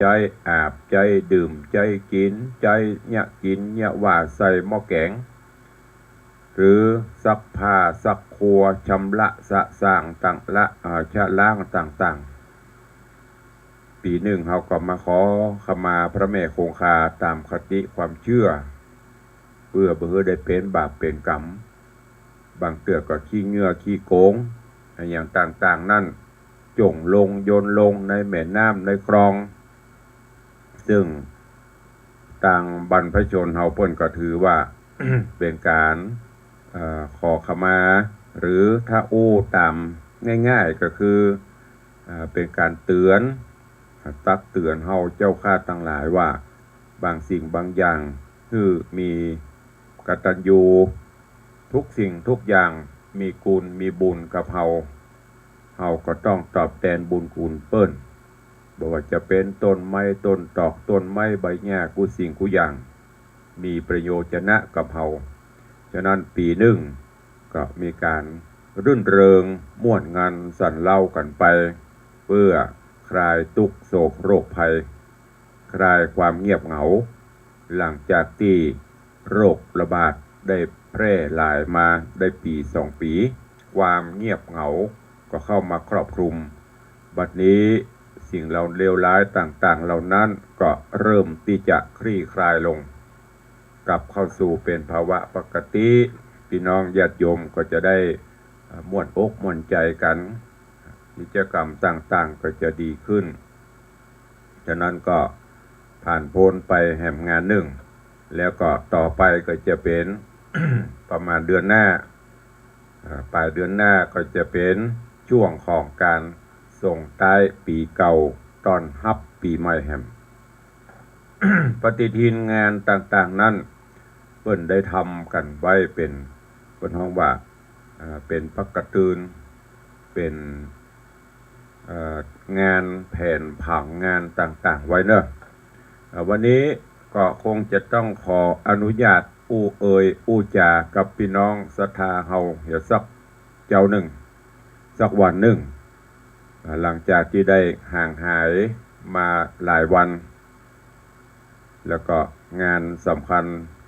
ใจอาบใจดื่มใจกินใจเนี่ยกินเนี่ยว่าใส่หม้อแกงหรือซักผ้าซักครัวชำระสะสางต่างละชะล้างต่างๆปีหนึ่งเขาก็มาขอขมาพระแม่คงคาตามคติความเชื่อเพื่อบ่ให้ได้เป็นบาปเป็นกรรมบางเตือก็ขี้เหงื่อขี้โกงอย่างต่างๆนั่นจงลงโยนลงในแม่น้ำในคลองซึ่งต่างบรรพชนเฮาเพิ่นก็ถือว่า เป็นการขอขมาหรือถ้าอู้ตามง่ายๆก็คือเป็นการเตือนตักเตือนเฮาเจ้าข้าทั้งหลายว่าบางสิ่งบางอย่างคือมีกตัญญูทุกสิ่งทุกอย่างมีกุลมีบุญกับเฮาก็ต้องตอบแทนบุญคุณเปิ้นบ่ว่าจะเป็นต้นไม้ต้นตอกต้นไม้ใบหญ้ากูสิ่งกูอย่างมีประโยชนะกับเฮาฉะนั้นปีหนึ่งก็มีการรื่นเริงม่วนงานสั่นเล่ากันไปเพื่อคลายทุกข์โศกโรคภัยคลายความเงียบเหงาหลังจากที่โรคระบาดได้แพร่หลายมาได้ปี2 ปีความเงียบเหงาก็เข้ามาครอบคลุมบัดนี้สิ่งเราเลวร้ายต่างๆเหล่านั้นก็เริ่มที่จะคลี่คลายลงกลับเข้าสู่เป็นภาวะปกติพี่น้องญาติโยมก็จะได้ม่วนอกม่วนใจกันกิจกรรมต่างๆก็จะดีขึ้นฉะนั้นก็ผ่านพ้นไปแห่งงานหนึ่งแล้วก็ต่อไปก็จะเป็น ประมาณเดือนหน้าปลายเดือนหน้าก็จะเป็นช่วงของการส่งท้ายปีเก่าต้อนรับปีใหม่แห่ง ปฏิทินงานต่างๆนั้นเพิ่นได้ทำกันไว้เป็นเพิ่นฮ้องว่าเป็นปกติเป็นงานแผนผังงานต่างๆไว้เนอะวันนี้ก็คงจะต้องขออนุญาตอู้จากับพี่น้องศรัทธาเฮาเดี๋ยวสักเจ้าหนึ่งสักวันหนึ่งหลังจากที่ได้ห่างหายมาหลายวันแล้วก็งานสำคัญ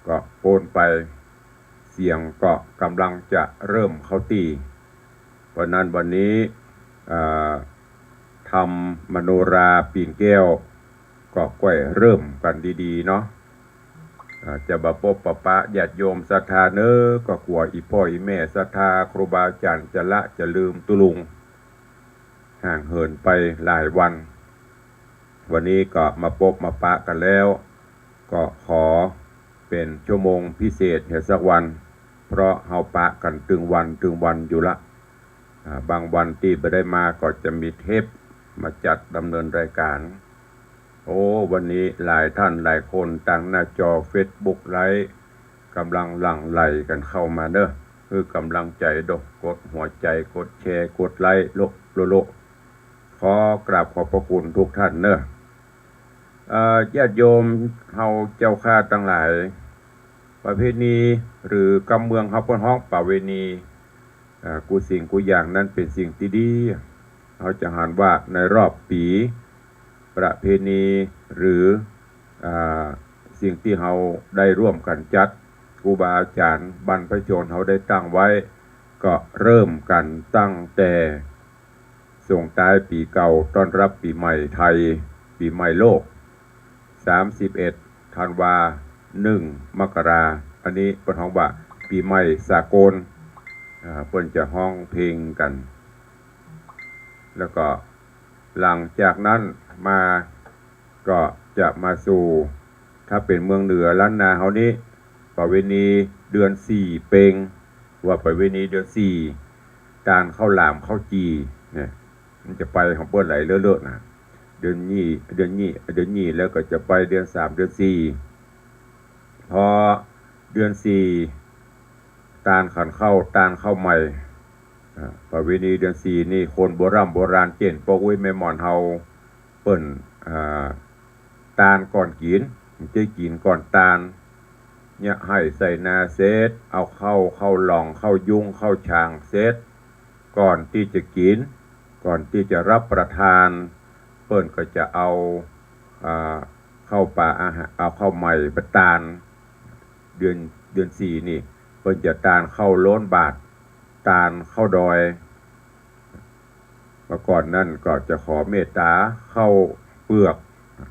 ก็โอนไปเสียงก็กำลังจะเริ่มเข้าตีเพราะนั้นวันนี้ทำมโนราปีนแก้วก็ค่อยเริ่มกันดีๆเนาะจะบะปบปะปะญาติโยมศรัทธาเนอก็กลัวอีพ่ออีแม่ศรัทธาครูบาอาจารย์จะละจะลืมตุลุงห่างเหินไปหลายวันวันนี้ก็มาพบมาปะกันแล้วก็ขอเป็นชั่วโมงพิเศษสักวันเพราะเฮาปะกันตึงวันอยู่ละบางวันที่ไม่ได้มาก็จะมีเทปมาจัดดำเนินรายการวันนี้หลายท่านหลายคนตั้งหน้าจอ Facebook ไลฟ์กำลังหลั่งไหลกันเข้ามาเด้อคือกำลังใจกดหัวใจกดแชร์กดไลค์โลขอกราบขอบพระคุณทุกท่านเนอะญาติโยมเฮาเจ้าข้าทั้งหลายประเพณีหรือกำเมืองเฮาเพิ่นฮ้องประเวณีกูสิ่งกูอย่างนั้นเป็นสิ่งที่ดีเขาจะหันว่าในรอบปีประเพณีหรือสิ่งที่เราได้ร่วมกันจัดครูบาอาจารย์บรรพชนเขาได้ตั้งไว้ก็เริ่มกันตั้งแต่ส่งท้ายปีเก่าต้อนรับปีใหม่ไทยปีใหม่โลก31 ธันวา1 มกราอันนี้เป็นห้องว่าปีใหม่สากลเพิ่นจะห้องเพลงกันแล้วก็หลังจากนั้นมาก็จะมาสู่ถ้าเป็นเมืองเหนือล้านนาเฮานี้ประเวณีเดือน4เปงว่าประเวณีเดือน4การเข้าหลามเข้าจีเนี่ยมันจะไปของเปิ้นไหลเลอะๆนะเดือนนี้แล้วก็จะไปเดือน3เดือน4พอเดือน4ตานขันเข้าตานเข้าใหม่ประเวณีเดือน4นี่คนโบราณเจนปอกไว้แม่หมอนเฮาเปิ้นตานก่อนกินจะกินก่อนตานเนี่ยให้ใส่นาเซตเอาเข้าหลองเข้ายุงเข้าชางเซตก่อนที่จะกินก่อนที่จะรับประทานเปิ้นก็จะเอา เข้าป่าอาหารเอาเข้าใหม่ประตานเดือนสี่นี่เพิ่นจะตานเข้าโล้นบาทตานเข้าดอยเมื่อก่อนนั่นก็จะขอเมตตาเข้าเปลือก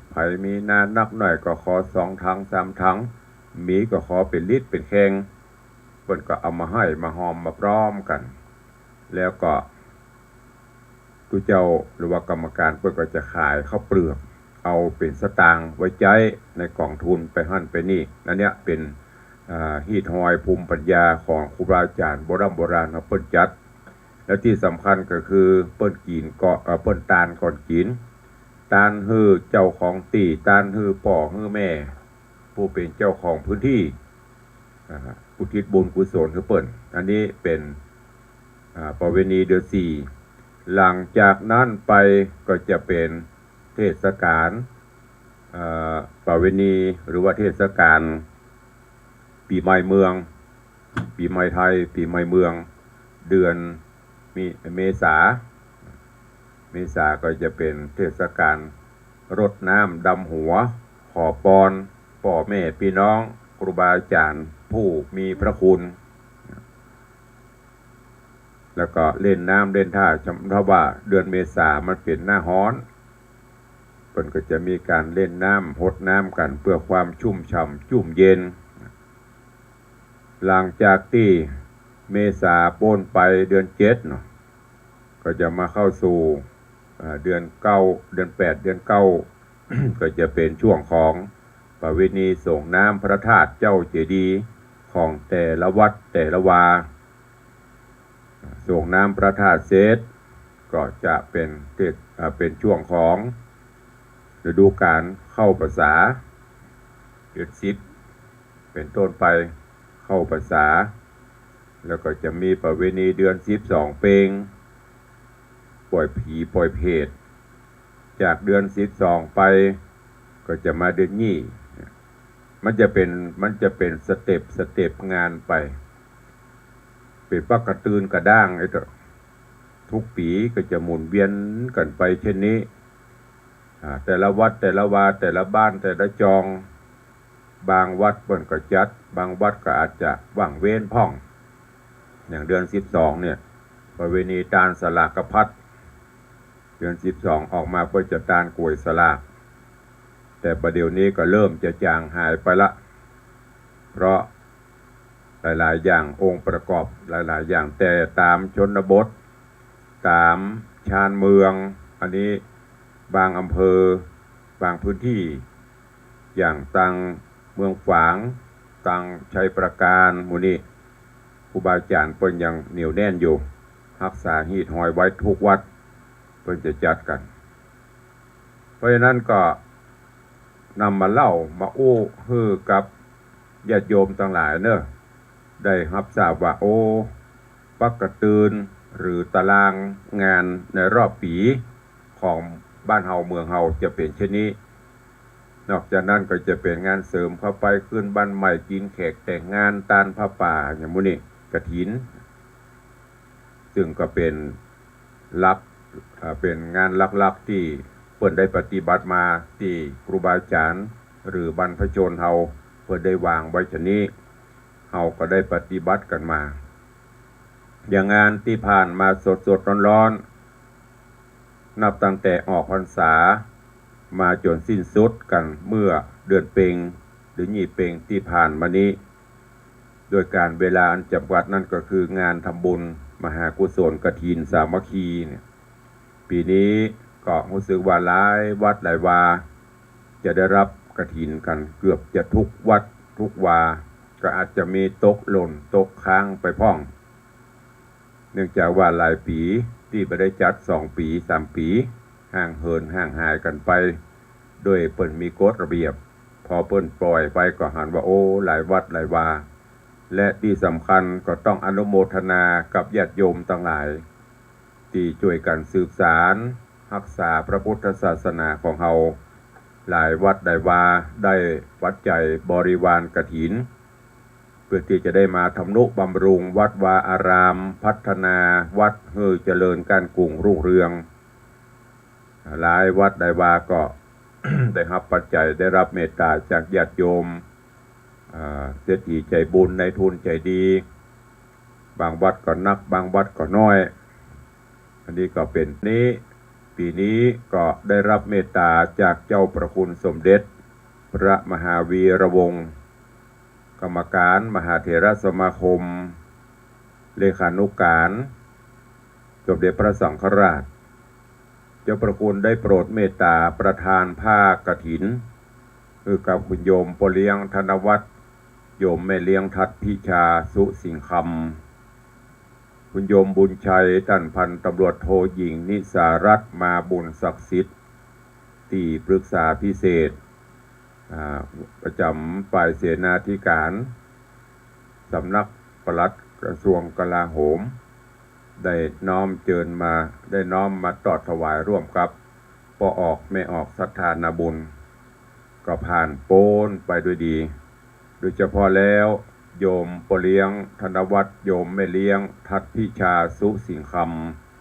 ไผมีนานักหน่อยก็ขอ2 ถัง 3 ถังมีก็ขอเป็นลิตรเป็นแข้งเพิ่นก็เอามาให้มาหอมมาพร้อมกันแล้วก็ตุเจ้าหรือว่ากรรมการเพิ่นก็จะขายข้าวเปลือกเอาเป็นสตางค์ไว้ใจในกองทุนไปหั่นไปนี่นั่นเนี่ยเป็นฮีทฮอยภูมิปัญญาของครูบาอาจารย์โบราณเพิ่นจัดและที่สำคัญก็คือเปิ้นกินก็เปิ้นตานก่อนกินตานฮือเจ้าของตีตานฮือพ่อฮือแม่ผู้เป็นเจ้าของพื้นที่อุทิศบุญกุศลคือเปิ้นอันนี้เป็นประเวณีเดือนสี่หลังจากนั้นไปก็จะเป็นเทศกาลประเวณีหรือว่าเทศกาลปีใหม่เมืองปีใหม่ไทยปีใหม่เมืองเดือนเมษาก็จะเป็นเทศกาลรดน้ำดำหัวขอพรพ่อแม่พี่น้องครูบาอาจารย์ผู้มีพระคุณแล้วก็เล่นน้ำเล่นท่าเพราะว่าเดือนเมษามันเป็นหน้าร้อนเพิ่นก็จะมีการเล่นน้ำพดน้ำกันเพื่อความชุ่มฉ่ำชุ่มเย็นหลังจากที่เมษาโป้นไปเดือน7เนาะก็จะมาเข้าสู่เดือน9เดือน8เดือน9 ก็จะเป็นช่วงของประเวณีส่งน้ำพระธาตุเจ้าเจดีย์ของแต่ละวัดแต่ละวาส่งน้ำพระธาตุเสร็จก็จะเป็นช่วงของฤดูกาลเข้าพรรษาเดือน10เป็นต้นไปเข้าพรรษาแล้วก็จะมีประเวณีเดือน12เปงปล่อยผีปล่อยเพศจากเดือน12ไปก็จะมาเดือนนี้มันจะเป็นสเต็ปงานไปเป็นปักกระตือนกระด้างไอ้ตัวทุกปีก็จะหมุนเวียนกันไปเช่นนี้แต่ละวัดแต่ละวาแต่ละบ้านแต่ละจองบางวัดเปิ้นก็จัดบางวัดก็อาจจะว่างเว้นพ่องอย่างเดือน12เนี่ยประเวณีตานสลากพัดเดือน12ออกมาเพื่อจะตานกล้วยสลากแต่ประเดี๋ยวนี้ก็เริ่มจะจางหายไปละเพราะหลายๆอย่างองค์ประกอบหลายๆอย่างแต่ตามชนบทตามชานเมืองอันนี้บางอำเภอบางพื้นที่อย่างตังเมืองฝางตังชัยประการหมู่นี้ครูบาอาจารย์เพิ่นยังเหนียวแน่นอยู่รักษาฮีทฮอยไว้ทุกวัดเพิ่นจะจัดกันเพราะฉะนั้นก็นำมาเล่ามาอู้ฮือกับญาติโยมทั้งหลายเนอะได้รับทราบว่าปักกระตือนหรือตารางงานในรอบปีของบ้านเฮาเมืองเฮาจะเป็นเช่นนี้นอกจากนั้นก็จะเป็นงานเสริมเข้าไปขึ้นบ้านใหม่กินแขกแต่งงานตานผ้าป่าอย่างมื้อนี้กฐินซึ่งก็เป็นเป็นงานลักๆที่เพิ่นได้ปฏิบัติมาที่ครูบาอาจารย์หรือบรรพชนเฮาเพิ่นได้วางไว้ชนี้เฮาก็ได้ปฏิบัติกันมาอย่างงานที่ผ่านมาสดๆร้อนๆนับตั้งแต่ออกพรรษามาจนสิ้นสุดกันเมื่อเดือนเพ็งหรือยี่เพ็งที่ผ่านมานี้โดยการเวลาอันจำกัดนั่นก็คืองานทำบุญมหากุศลกฐินสามัคคีเนี่ยปีนี้ก็รู้สึกว่าหลายวัดหลายวาจะได้รับกฐินกันเกือบจะทุกวัดทุกวาก็อาจจะมีตกหล่นตกค้างไปพ่องเนื่องจากว่าหลายปีที่ไม่ได้จัด2 ปี 3 ปีห่างเหินห่างหายกันไปโดยเปิ้นมีกฎระเบียบพอเปิ้นปล่อยไปก็หันว่าหลายวัดหลายวาและที่สำคัญก็ต้องอนุโมทนากับญาติโยมทั้งหลายที่ช่วยกันสืบสารรักษาพระพุทธศาสนาของเฮาหลายวัดหลายวาได้ปัจจัยบริวารกฐินเพื่อที่จะได้มาทำนุบำรุงวัดวาอารามพัฒนาวัดให้เจริญก้านกุ่งรุ่งเรืองหลายวัดหลายวาก็ ได้รับปัจจัยได้รับเมตตาจากญาติโยมเศรษฐีใจบุญในทุนใจดีบางวัดก็นักบางวัดก็น้อยอันนี้ก็เป็นนี้ปีนี้ก็ได้รับเมตตาจากเจ้าประคุณสมเด็จพระมหาวีระวงศ์กรรมการมหาเถรสมาคมเลขานุการสมเด็จพระสังฆราชเจ้าประคุณได้โปรดเมตตาประทานผ้ากฐินคือกับคุณโยมปเลี้ยงธนวัฒน์โยมแม่เลี้ยงทัดพิชาสุสิงคำคุณโยมบุญชัยท่านพันตำรวจโทหญิงนิสารัตน์มาบุญศักดิ์สิทธิ์ที่ปรึกษาพิเศษประจำฝ่ายเสนาธิการสำนักปลัดกระทรวงกลาโหมได้น้อมเจิญมาได้น้อมมาตอดถวายร่วมกับปออกไม่ออกศรัทธานาบุญก็ผ่านโป้นไปด้วยดีโดยเฉพาะแล้วโยมปเลี้ยงธนวัฒน์โยมแม่เลี้ยงทัดพิชาสุสิงค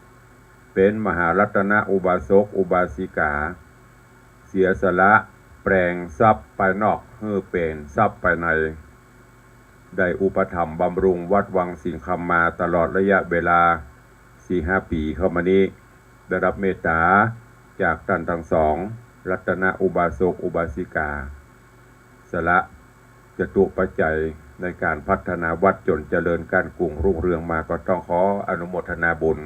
ำเป็นมหารัตนอุบาสกอุบาสิกาเสียสละแปลงทรัพย์ไปนอกให้เป็นทรัพย์ไปในได้อุปถัมภ์บำรุงวัดวังสิงคำมาตลอดระยะเวลา 4-5 ปีเข้ามานี้ได้รับเมตตาจากท่านทั้งสองรัตนอุบาสกอุบาสิกาสละจตุปัจจัยในการพัฒนาวัดจนเจริญก้านกุ่งรุ่งเรืองมาก็ต้องขออนุโมทนาบุญ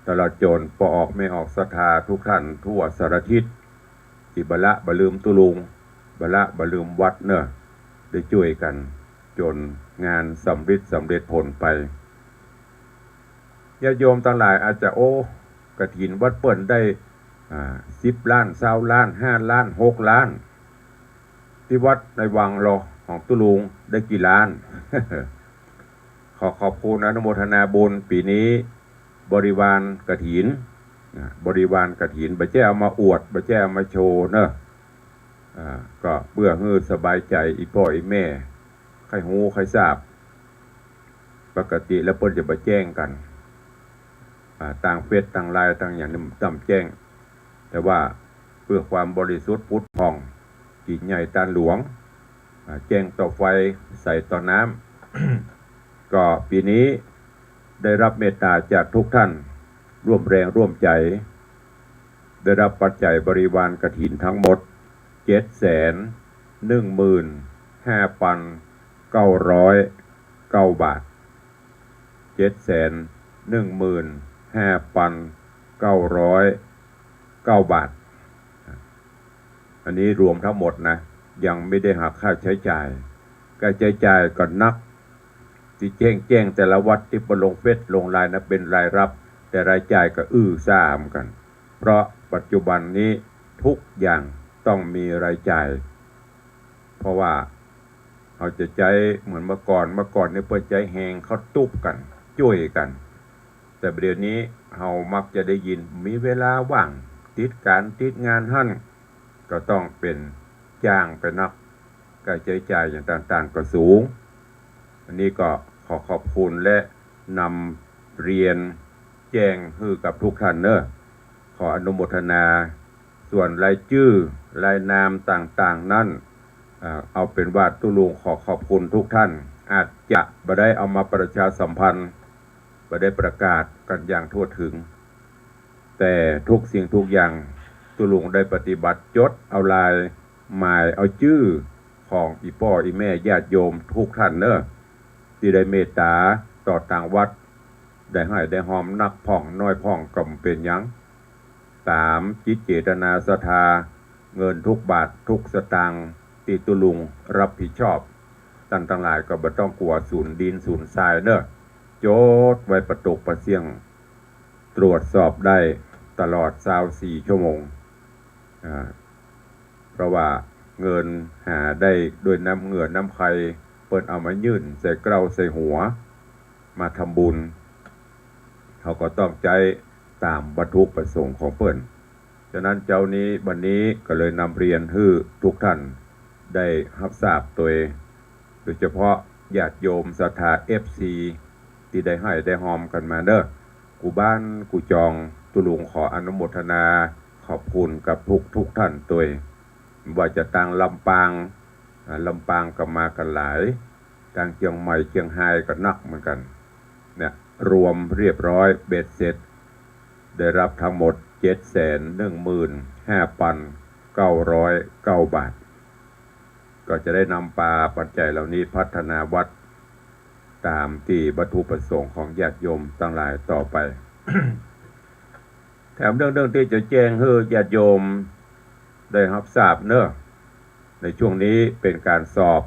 ตลอดจนปออกไม่ออกศรัทธาทุกท่านทั่วสารทิศที่บละบลืมตุลุงบละบลืมวัดเนอะได้ช่วยกันจนงานสำเร็จผลไปญาติโยมทั้งหลายอาจจะกฐินวัดเปิ้นได้10 ล้าน20 ล้าน5 ล้าน6 ล้านที่วัดในวังรอของตุลุงได้กี่ล้าน ขอบคุณอนุโมทนาบุญปีนี้บริวารกฐินบริวารกฐินบ่แจ้เอามาอวดบ่แจ้เอามาโชว์เนอะก็เพื่อให้สบายใจอีพ่ออีแม่ใครหูใครทราบปกติแล้วเพิ่นจะมาแจ้งกันต่างเฟซต่างไลน์ต่างอย่างนี้ต่ำแจ้งแต่ว่าเพื่อความบริสุทธิ์พุทธพองจิตใหญ่ตาหลวงแจ้งต่อไฟใส่ต่อน้ำ ก็ปีนี้ได้รับเมตตาจากทุกท่านร่วมแรงร่วมใจได้รับปัจจัยบริวารกฐินทั้งหมด 715,909 บาท 715,909 บาทอันนี้รวมทั้งหมดนะยังไม่ได้หักค่าใช้จ่ายค่าใช้จ่ายก็นักที่แจ้งแต่ละวัดที่ลงเฟซลงไลน์นะเป็นรายรับแต่รายจ่ายก็ซ่ามกันเพราะปัจจุบันนี้ทุกอย่างต้องมีรายจ่ายเพราะว่าเขาจะใจเหมือนเมื่อก่อนเนี่ยเปิดใจแหงเขาตุบกันช่วยกันแต่เดี๋ยวนี้เรามักจะได้ยินมีเวลาว่างติดงานหั่นก็ต้องเป็นจ้างไปนักการใช้จ่ายอย่างต่างๆก็สูงอันนี้ก็ขอบคุณและนำเรียนแจ้งให้กับทุกท่านเนอะขออนุโมทนาส่วนรายชื่อรายนามต่างๆนั่นเอาเป็นว่าตุลุงขอบคุณทุกท่านอาจจะบ่ได้เอามาประชาสัมพันธ์บ่ได้ประกาศกันอย่างทั่วถึงแต่ทุกสิ่งทุกอย่างตุลุงได้ปฏิบัติจดเอาลายหมายเอาชื่อของอีพ่ออีแม่ญาติโยมทุกท่านเนอะที่ได้เมตตาต่อต่างวัดได้ให้ได้หอมนักพ่องน้อยพ่องก็เป็นยังตามจิตเจตนาศรัทธาเงินทุกบาททุกสตางค์ที่ตุลุงรับผิดชอบท่านทั้งหลายก็บ่ต้องกลัวสูญดินสูญทรายเนอะโจทย์ไว้ประตกประเสี่ยงตรวจสอบได้ตลอด24 ชั่วโมงเพราะว่าเงินหาได้ด้วยน้ำเหงื่อน้ำไข่เปิดเอามายื่นใส่เกล้าใส่หัวมาทำบุญเขาก็ต้องใจตามวัตถุประสงค์ของเปิ้นฉะนั้นเจ้านี้วันนี้ก็เลยนำเรียนให้ทุกท่านได้รับทราบตัวโดยเฉพาะญาติโยมศรัทธา FC ที่ได้ให้ได้หอมกันมาเด้อกูบ้านกูจองตุลุงขออนุโมทนาขอบคุณกับทุกท่านตัว ว่าจะต่างลำปางลำปางก็มากันหลายทางเชียงใหม่เชียงรายก็นักเหมือนกันเนี่ยรวมเรียบร้อยเบ็ดเสร็จได้รับทั้งหมด 715,909 บาทก็จะได้นำปาปัจจัยเหล่านี้พัฒนาวัดตามที่วัตถุประสงค์ของญาติโยมทั้งหลายต่อไป แถมเรื่องที่จะแจ้งให้ญาติโยมได้รับทราบเนอะในช่วงนี้เป็นการสอบ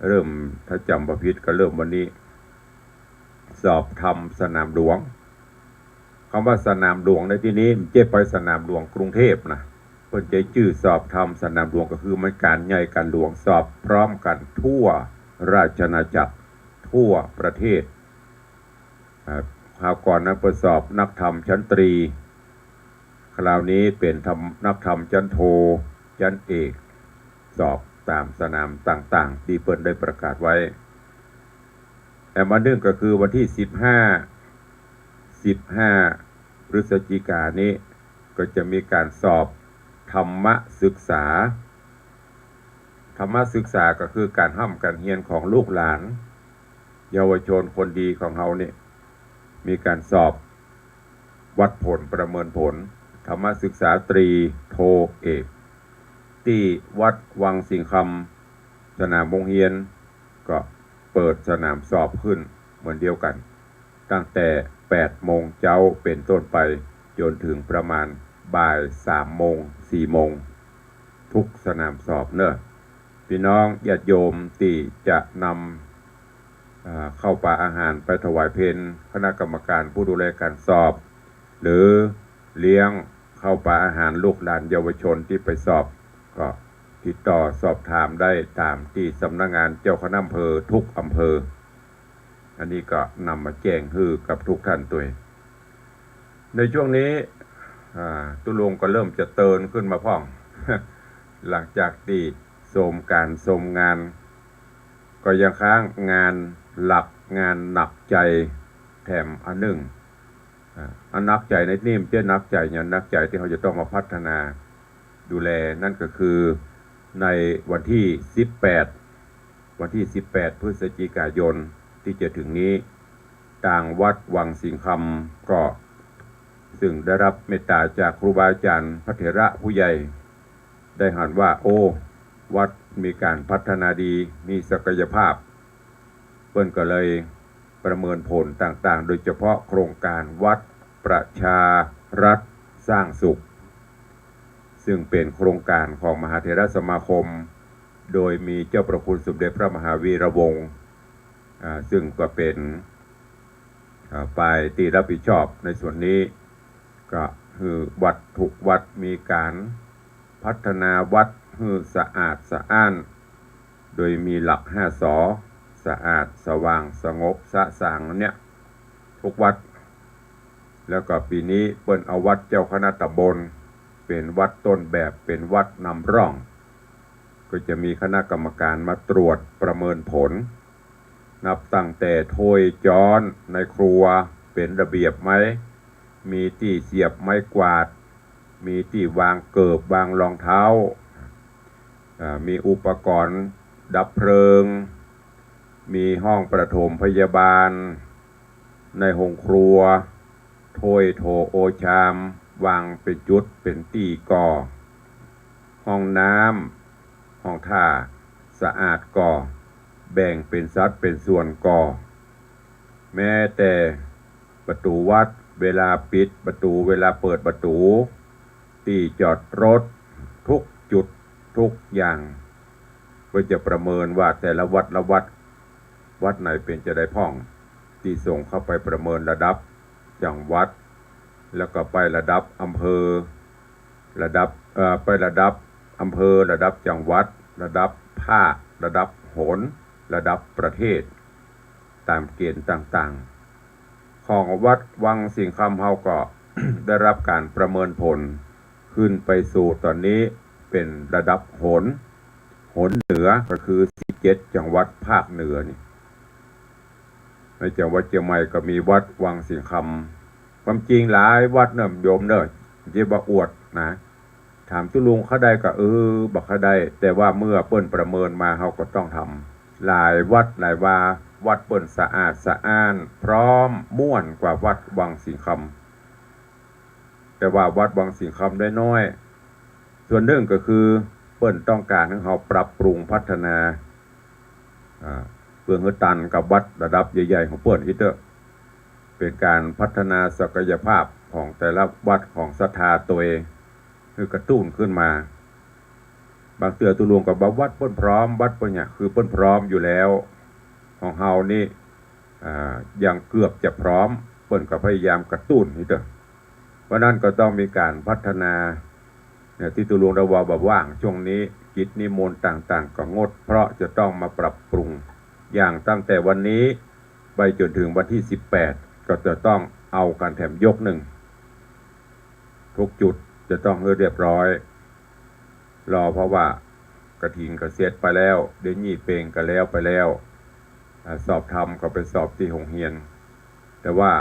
เริ่มถ้าจำประพิษก็เริ่มวันนี้สอบทำสนามหลวงคำว่าสนามหลวงในที่นี้เจ๊ไปสนามหลวงกรุงเทพนะเพิ่นใจชื่อสอบทำสนามหลวงก็คือมันการใหญ่การหลวงสอบพร้อมกันทั่วราชอาณาจักรทั่วประเทศคราวก่อนนั้นเปิดสอบนักธรรมชั้นตรีคราวนี้เป็นนักธรรมชั้นโทชั้นเอกสอบตามสนามต่างๆที่เปิดได้ประกาศไว้แต่มาเนื่องก็คือวันที่15พฤศจิกายนนี้ก็จะมีการสอบธรรมศึกษาก็คือการห้ำการเรียนของลูกหลานเยาวชนคนดีของเราเนี่ยมีการสอบวัดผลประเมินผลธรรมศึกษาตรีโทเอกที่วัดวังสิงคำสนามโรงเรียนก็เปิดสนามสอบขึ้นเหมือนเดียวกันตั้งแต่8 โมงเช้าเป็นต้นไปจนถึงประมาณบ่าย3 โมง 4 โมงทุกสนามสอบเนอะพี่น้องญาติโยมที่จะนำเข้าป่าอาหารไปถวายเพลคณะกรรมการผู้ดูแลการสอบหรือเลี้ยงเข้าป่าอาหารลูกหลานเยาวชนที่ไปสอบก็ติดต่อสอบถามได้ตามที่สำนักงานเจ้าคณะอำเภอทุกอำเภออันนี้ก็นำมาแจ้งฮือกับทุกท่านตัวในช่วงนี้ตุลงก็เริ่มจะเตือนขึ้นมาพ่อง หลังจากที่โสมงานก็ยังค้างงานหลักงานหนักใจแถมอันหนึ่งอันนักใจในนี่มันจะนักใจเนี่ยนักใจที่เขาจะต้องมาพัฒนาดูแลนั่นก็คือในวันที่18พฤศจิกายนที่จะถึงนี้ต่างวัดวังสิงคำก็ซึ่งได้รับเมตตาจากครูบาอาจารย์พระเถระผู้ใหญ่ได้หันว่าวัดมีการพัฒนาดีมีศักยภาพเพิ่นก็เลยประเมินผลต่างๆโดยเฉพาะโครงการวัดประชารัฐสร้างสุขซึ่งเป็นโครงการของมหาเถรสมาคมโดยมีเจ้าประคุณสมเด็จพระมหาวีระวงศ์ซึ่งก็เป็นฝ่ายที่รับผิดชอบในส่วนนี้ก็คือวัดทุกวัดมีการพัฒนาวัดให้สะอาดสะอ้านโดยมีหลัก5 สสะอาดสว่างสงบสะสางเนี่ยทุกวัดแล้วก็ปีนี้เปิ้นเอาวัดเจ้าคณะตำบลเป็นวัดต้นแบบเป็นวัดนำร่องก็จะมีคณะกรรมการมาตรวจประเมินผลนับตั้งแต่ถ้วยจ้อนในครัวเป็นระเบียบไหมมีที่เสียบไม้กวาดมีที่วางเกิบวางรองเท้ามีอุปกรณ์ดับเพลิงมีห้องประถมพยาบาลในห้องครัวถ้วยโถโอชามวางเป็นจุดเป็นตีก่อห้องน้ำห้องท่าสะอาดก่อแบ่งเป็นสัดเป็นส่วนก่อแม้แต่ประตูวัดเวลาปิดประตูเวลาเปิดประตูที่จอดรถทุกจุดทุกอย่างก็จะประเมินว่าแต่ละวัดละวัดไหนเป็นจะได้พ่องที่ส่งเข้าไปประเมินระดับจังหวัดแล้วก็ไประดับอำเภอไประดับอำเภอระดับจังหวัดระดับภาคระดับโหนระดับประเทศตามเกณฑ์ต่างๆของวัดวังสิงคำเฮาก็ ได้รับการประเมินผลขึ้นไปสู่ตอนนี้เป็นระดับโหนเหนือก็คือ17จังหวัดภาคเหนือนี่ในจังหวัดเชียงใหม่ก็มีวัดวังสิงคำความจริงหลายวัดเนิ่มโยมเนิ่มเยบอวดนะ ถามตุลุงเขาได้ก็บอกเขาได้แต่ว่าเมื่อเปิ้นประเมินมาเขาก็ต้องทำหลายวัดหลายว่าวัดเปิ้นสะอาดสะอ้านพร้อมม่วนกว่าวัดวังสิงคำแต่ว่าวัดวังสิงคำได้น้อยส่วนหนึ่งก็คือเปิ้นต้องการให้เขาปรับปรุงพัฒนาเพื่อให้ตันกับวัดระดับใหญ่ๆของเปิ้นฮิเตอร์เป็นการพัฒนาศักยภาพของแต่ละวัดของศรัทธาตัวเองคือกระตุ้นขึ้นมาบางเตือตุลวงกับวัดเปิ้นพร้อมวัดเปิ้นเนี่ยคือเปิ้นพร้อมอยู่แล้วของเฮานี่ยังเกือบจะพร้อมเปิ้นก็พยายามกระตุ้นนี่เด้อเพราะนั้นก็ต้องมีการพัฒนาเนี่ยที่ตุลวงระวาแบบว่างช่วงนี้กิจนิมนต์ต่างๆก็งดเพราะจะต้องมาปรับปรุงอย่างตั้งแต่วันนี้ไปจนถึงวันที่18ก็จะต้องเอาการแถมยกหนึ่งทุกจุดจะต้องเรียบร้อยรอเพราะว่ากระถินก็เสร็จไปแล้วเดี๋ยวยี่เปงก็แล้วไปแล้วสอบธรรมก็ไปสอบที่โรงเรียนแต่ว่า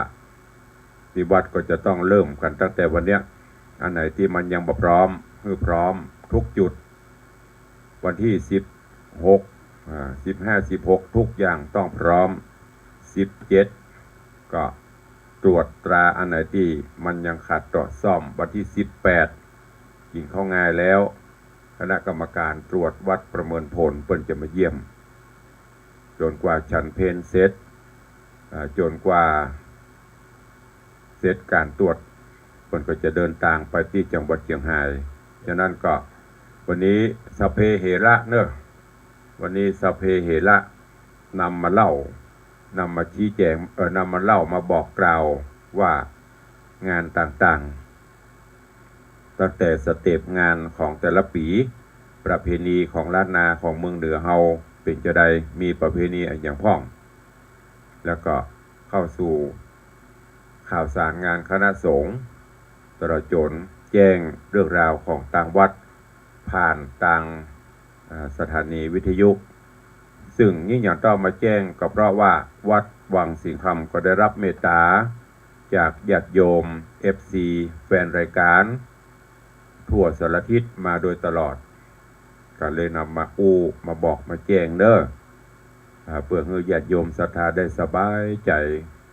ที่วัดก็จะต้องเริ่มกันตั้งแต่วันเนี้ยอันไหนที่มันยังบ่พร้อมคือพร้อมทุกจุดวันที่15-16ทุกอย่างต้องพร้อม17ก็ตรวจตราอันไหนที่มันยังขาดต่อซ่อมวันที่18ยิงเข้าง่ายแล้วคณะกรรมการตรวจวัดประเมินผลเปิ้นจะมาเยี่ยมจนกว่าฉันเพลเสร็จจนกว่าเสร็จการตรวจเปิ้นก็จะเดินทางไปที่จังหวัดเชียงรายฉะนั้นก็วันนี้สเพเหระเนอะวันนี้สเพเหระนำมาเล่านำมาชี้แจงนำมาเล่ามาบอกกล่าวว่างานต่างๆตั้งแต่สเต็ปงานของแต่ละปีประเพณีของล้านนาของเมืองเหนือเฮาเป็นจะได้มีประเพณีอย่างพ้องแล้วก็เข้าสู่ข่าวสารงานคณะสงฆ์ตลอดจนแจ้งเรื่องราวของต่างวัดผ่านต่างสถานีวิทยุซึ่งยิ่งอย่างต้องมาแจ้งก็เพราะว่าวัดวังสิงคำก็ได้รับเมตตาจากญาติโยม FC แฟนรายการทั่วสารทิศมาโดยตลอดก็เลยนำมามาบอกมาแจ้งเด้อเพื่อให้ญาติโยมศรัทธาได้สบายใจ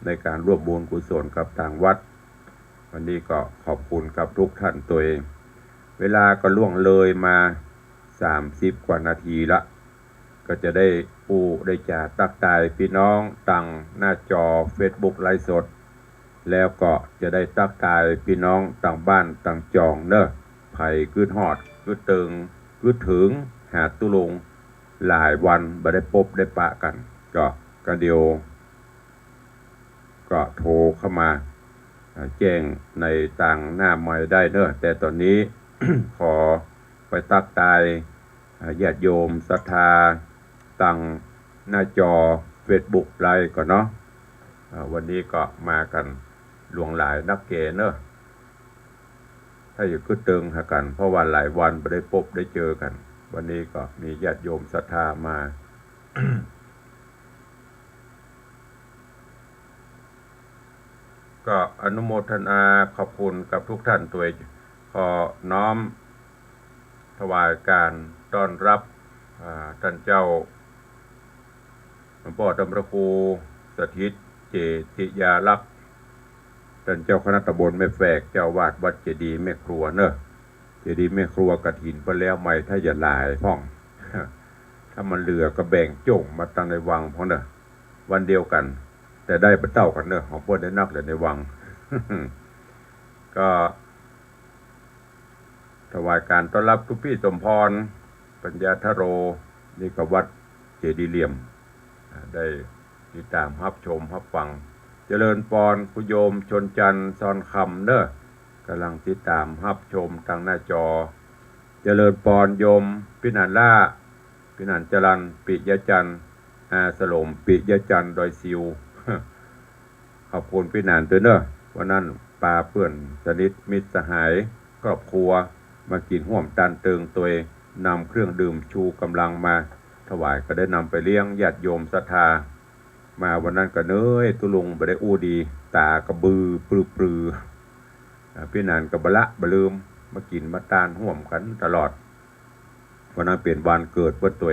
ในการร่วมบุญกุศลกับทางวัดวันนี้ก็ขอบคุณกับทุกท่านตัวเองเวลาก็ล่วงเลยมา30 กว่านาทีละก็จะได้ได้จ่าตักตายพี่น้องตั้งหน้าจอ Facebook ไลฟ์สดแล้วก็จะได้ตักตายพี่น้องต่างบ้านต่างจองเนอะไผ่กึดหอดกึดตึงกึดถึงหาตุลงหลายวันบ่ได้พบได้ปะกันก็เดียวก็โทรเข้ามาแจ้งในต่างหน้าใหม่ได้เนอะแต่ตอนนี้ ขอไปตักตายญาติโยมศรัทธาตั้งหน้าจอ Facebook ไลฟ์ก่อนเนาะวันนี้ก็มากันหลวงหลายนักเกเนอะถ้าอยู่ก็ตึงหากันเพราะว่าหลายวันไม่ได้พบได้เจอกันวันนี้ก็มีญาติโยมศรัทธามา ก็อนุโมทนาขอบคุณกับทุกท่านตัวขอน้อมถวายการต้อนรับท่านเจ้าหลวงพ่อธรรมครูสถิตเจติยาลักษณ์ท่านเจ้าคณะตำบลแม่แฝกเจ้าวาดวัดเจดีย์แม่ครัวเนอะเจดีย์แม่ครัวกฐินไปแล้วใหม่ถ้าอย่าหลายพ่อง ถ้ามันเหลือก็แบ่งจ่งมาตั้งในวังพ่องเนอะวันเดียวกันแต่ได้ไปเต้ากันเนอะของพวกได้นักเลยในวัง ก็ถวายการต้อนรับทุกพี่สมพรปัญญาทโรนี่ก็วัดเจดีย์เหลี่ยมได้ติดตามรับชมรับฟังเจริญปอนคุโยมชนจันทร์ซอนคำเนอะกำลังติดตามรับชมทางหน้าจอเจริญปอนโยมพินันล่าพินันจรันปิยจันทร์สลมปิยจันทร์ดอยซิว ขอบคุณพี่นันตัวเนอะวันนั้นปลาเพื่อนสนิทมิตรสหายครอบครัวมากินห่วมตันเติงตัวนำเครื่องดื่มชูกำลังมาถวายก็ได้นำไปเลี้ยงญาติโยมศรัทธามาวันนั้นก็เนยตุลุงไปได้ดีตากระบือปลือพี่นันกับบละบลืม มากินมาตานห่วมกันตลอดวันนั้นเป็นวันเกิดเพื่อตัว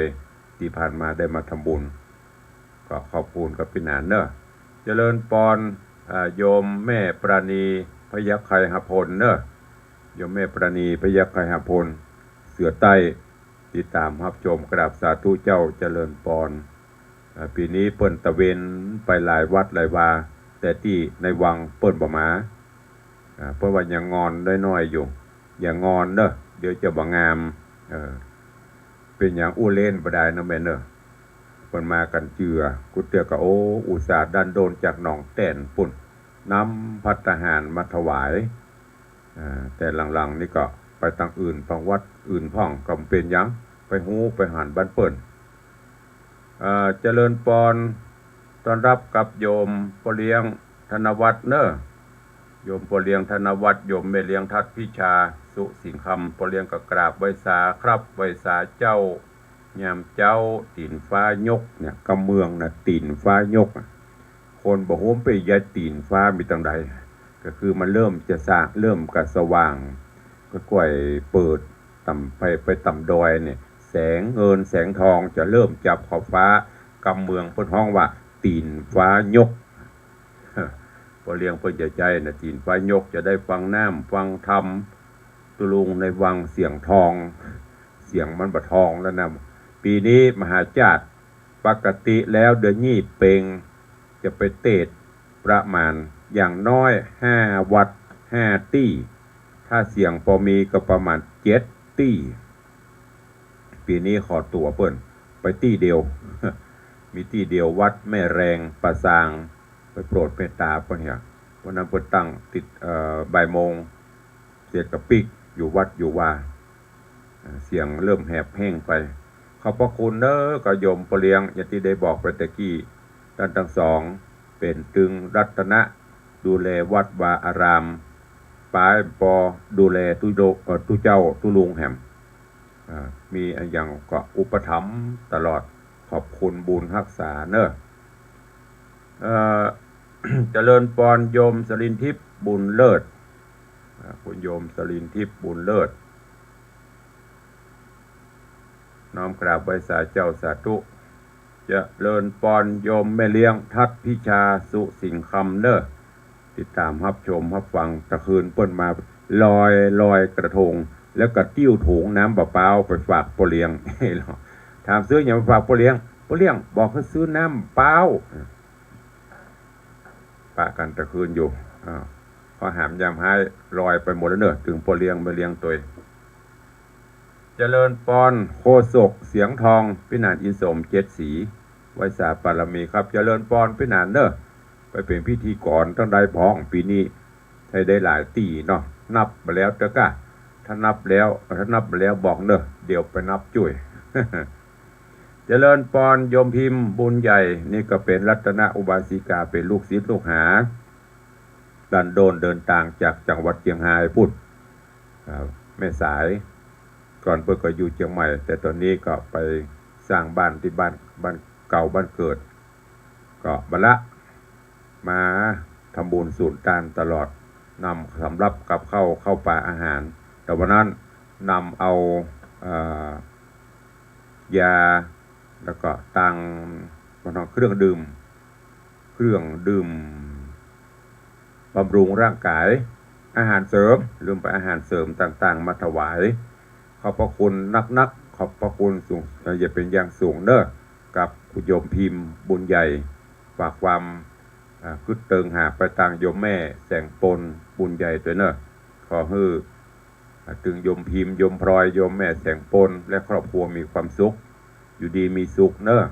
ที่ผ่านมาได้มาทำบุญก็ขอบคุณกับพี่นานเนอะเจริญปอนโยมแม่ปราณีพยัคฆ์ไคหพลเนอะโยมแม่ปราณีพยัคฆ์ไคหพลเสือใต้ติดตามรับชมกราบสาธุเจ้าเจริญปอนปีนี้เปิ้นตะเวนไปหลายวัดหลายวาแต่ที่ในวังเปิ้นบ่มาเพราะว่ายังงอนได้น้อยอยู่อย่างงอนเนอะเดี๋ยวจะบ่งามเป็นอย่างอู้เล่นบ่ได้นะแม่เนอะเปิ้นมากันเจือกุเตือก็โอ้อุตส่าห์ดันโดนจากหนองแต้นปุ่นนำภัตตาหารมาถวายแต่หลังๆนี่ก็ไปทางอื่นฟังวัดอื่นพ่องก็เป็นยังไปฮู้ไปหันบ้านเปิ้นเจริญปอนต้อนรับกับโยมพ่อเลี้ยงธนวัฒน์เนอะโยมพ่อเลี้ยงธนวัฒน์โยมแม่เลี้ยงทัดพิชาสุสิงคำพ่อเลี้ยงก็กราบไว้สาครับไว้สาเจ้ายามเจ้าตีนฟ้ายกเนี่ยกำเมืองนะตีนฟ้ายกคนบอกโหมไปยายตีนฟ้ามีตังใดก็คือมันเริ่มจะสร้างเริ่มกระสว่างก็ก่อยเปิดต่ำไปต่ำดอยเนี่ยแสงเงินแสงทองจะเริ่มจับขอบฟ้ากำเมืองเพิ่นห้องว่าตีนฟ้ายกพอเลี้ยงเพิ่นใจนะตีนฟ้ายกจะได้ฟังน้ำฟังธรรมตุลุงในวังเสียงทองเสียงมันบะทองแล้วนะปีนี้มหาจาตุปกติแล้วเดือนยี่เปงจะไปเตดประมาณอย่างน้อย5 วัด5 ตี้ถ้าเสียงพอมีก็ประมาณ7 ตี้ปีนี้ขอตัวเปิ้นไปตี้เดียว มีตี้เดียววัดแม่แรงปะซางไปโปรดเมตตาเปิ้นเนี่ยวันนั้นเปิ้นตั้งติดบ่ายโมงเสร็จกับปิกอยู่วัดอยู่ว่าเสียงเริ่มแหบแห้งไปขอบพระคุณเนอะก็โยมพ่อเลี้ยงอย่างที่ได้บอกไปตะกี้ท่านทั้งสองเป็นตึงรัตนะดูแลวัดวาอารามปายปอดูแลตุเจ้าตุลุงแหมมีอย่างก็อุปถัมภ์ตลอดขอบคุณบุญรักษาเนอะเจริญปอนโยมสรินทิพย์บุญเลิศคุณโยมสรินทิพย์บุญเลิศน้อมกราบไว้สาเจ้าสาธุเจริญปอนโยมแม่เลี้ยงทัดพิชาสุสิงคำเนอะติดตามรับชมรับฟังตะคืนเปิ้นมาลอยกระทงแล้วก็ติ้วถุงน้ำเปล่าไปฝากพ่อเลี้ยงถามซื้ออย่างฝากพ่อเลี้ยงบอกให้ซื้อน้ำเปล่าปะกันตะคืนอยู่พอหามยามให้ลอยไปหมดแล้วเนอะถึงพ่อเลี้ยงมาเลี้ยงตัวเจริญปอนโคศกเสียงทองพินานอินสม7 สีไว้สาปารมีครับเจริญปอนพินานเนอะไปเป็นพิธีกรต้องได้พ้องปีนี้ให้ได้หลายตีเนาะนับมาแล้วเด้อกะถ้านับแล้วบอกเนอะเดี๋ยวไปนับจุ้ย เจริญปอนโยมพิมพ์บุญใหญ่นี่ก็เป็นรัตนอุบาสิกาเป็นลูกศิษย์ลูกหาดันโดนเดินทางจากจังหวัดเชียงรายพุทธแม่สายก่อนเพิ่งก็อยู่เชียงใหม่แต่ตอนนี้ก็ไปสร้างบ้านที่บ้านเก่าบ้านเกิดก็บัลละมาทำบุญสูตรตานตลอดนำสำรับกับเข้าป่าอาหารแต่วันนั้นนำเอายาแล้วก็ตังเครื่องดื่มบำรุงร่างกายอาหารเสริมลืมไปอาหารเสริมต่างๆมาถวายขอบพระคุณนักขอบพระคุณสูงอย่าเป็นอย่างสูงเนอะกับคุณโยมพิมพ์บุญใหญ่ฝากความคึกเติงหาไปทางโยมแม่แสงปนบุญใหญ่ตัวเนอะขอให้ถึงโยมพิมพ์โยมพลอยโยมแม่แสงปนและครอบครัวมีความสุขอยู่ดีมีสุขเนอะ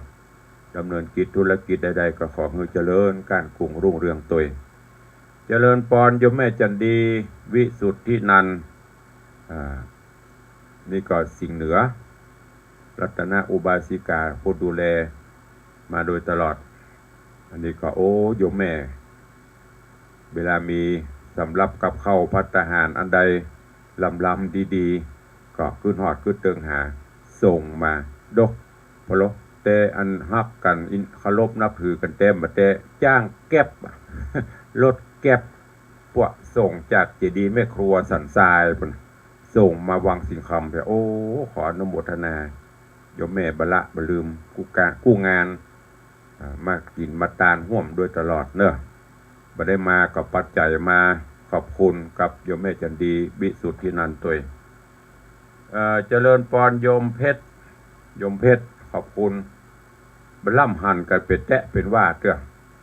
ดำเนินกิจธุรกิจใดๆก็ขอให้เจริญการกุ้งรุ่งเรืองตัวเจริญปอนโยมแม่จันดีวิสุทธินันท์นี่ก็สิ่งเหนือรัตนอุบาสิกาผู้ดูแลมาโดยตลอดอันนี้ก็โอ้โยมแม่เวลามีสำรับกับข้าวภัตตาหารอันใดลำดีๆก็ขึ้นหอดขึ้นเติงหาส่งมาดกพะโลแต่อันฮักกันเคารพนับถือกันเต็มแต่จ้างแก็บ รถแก็บพวกส่งจากเจดีย์แม่ครัวสันทรายพุ่น ส่งมาวังสิงคำแต่โอ้ขออนุโมทนาโยมแม่บละบลืมกู้งานมากินมาตานห่วมโดยตลอดเนอะบ่ได้มากับปัจจัยมาขอบคุณกับโยมแม่จันดีบิสุทธินันตัวเจริญปอนโยมเพชรขอบคุณบล่ำหันกันเป็นแตะเป็นว่าเก้อ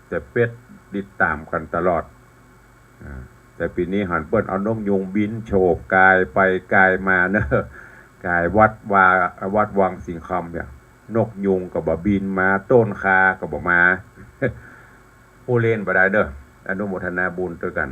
แต่เป็ดติดตามกันตลอดแต่ปีนี้หันเปิ้นเอานกยุงบินโฉบกายไปกายมาเนอะกายวัดวังสิงคำเนี่ยนกยุงก็บ่บินมาต้นคาก็บ่มา ผู้เล่นบ่ได้เด้ออนุโมทนาบุญด้วยกัน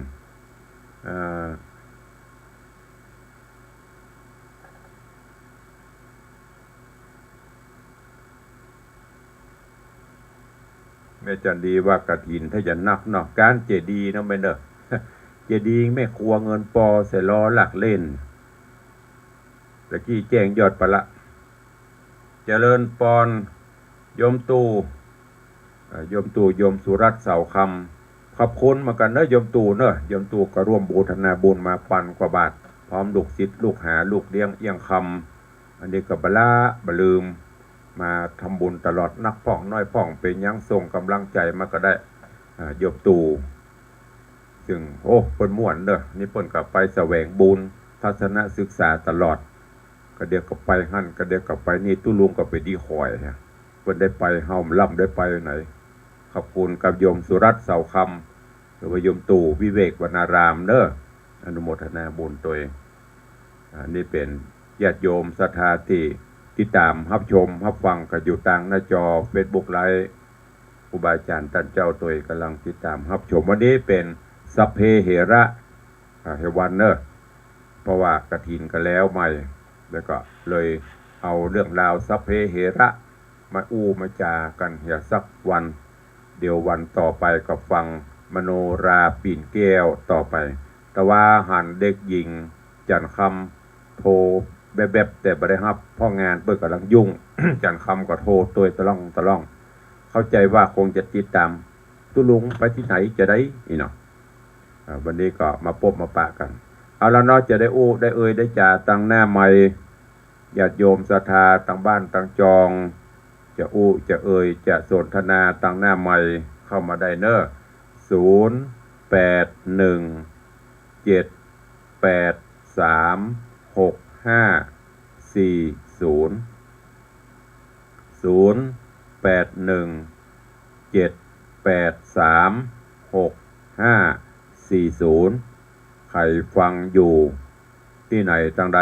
แม่จันดีว่ากฐินถ้าจะนักเนาะการเจดีย์เนาะแม่เด้อ เจดีย์แม่ครัวเงินปอใส่ล้อหลักเล่นตะกี้แจ้งยอดปะละเจริญปอนโยมตู่โยมสุรัตน์เสาคำขอบคุณมากันเนอะโยมตู่เนอะโยมตู่ก็ร่วมบูรณาบุญมาปันกว่าบาทพร้อมลูกศิษย์ลูกหาลูกเลี้ยงเอียงคำอันนี้ก็บลืมมาทำบุญตลอดนักพ่องน้อยพ่องเป็นยังส่งกำลังใจมาก็ได้โยมตู่ซึ่งโอ้เปิ้นม่วนเด้อนี่เปิ้นก็ไปแสวงบุญทัศนศึกษาตลอดก็เดี๋ยวก็ไปหั่นก็เดี๋ยวก็ไปนี่ตู้ลุงก็ไปดีคอยฮะเปิ้นได้ไปเฮาล่ำได้ไปไหนขอบคุณกับโยมสุรัตน์เสาคำหรือว่าโยมตู่วิเวกวรรณารามเด้ออนุโมทนาบุญตัวเองนี่เป็นญาติโยมศรัทธาที่ติดตามรับชมรับฟังก็อยู่ทางหน้าจอ Facebook ไลฟ์ครูบาอาจารย์ท่านเจ้าตัวเองกำลังติดตามรับชมวันนี้เป็นสัพเพเหระเฮวันเนอร์เพราะว่ากฐินกันแล้วใหม่แล้วก็เลยเอาเรื่องราวสัพเพเหระมามาจากันเหียสักวันเดี๋ยววันต่อไปก็ฟังมโนราปีนแก้วต่อไปแต่ว่าหันเด็กหญิงจันคำโทรแบบแต่บ่ได้รับพ่องานเปิดกำลังยุ่ง จันคำก็โทรตัวตะล่องเข้าใจว่าคงจะติดตามตุลุงไปที่ไหนจะได้เนาะวันนี้ก็มาพบมาปะกันเอาแล้วเนาะจะได้ได้ได้จ่าตั้งหน้าใหม่ญาติโยมศรัทธาตั้งบ้านตั้งจองจะจะจะสนทนาตั้งหน้าใหม่เข้ามาได้เนอะใครฟังอยู่ที่ไหนทางใด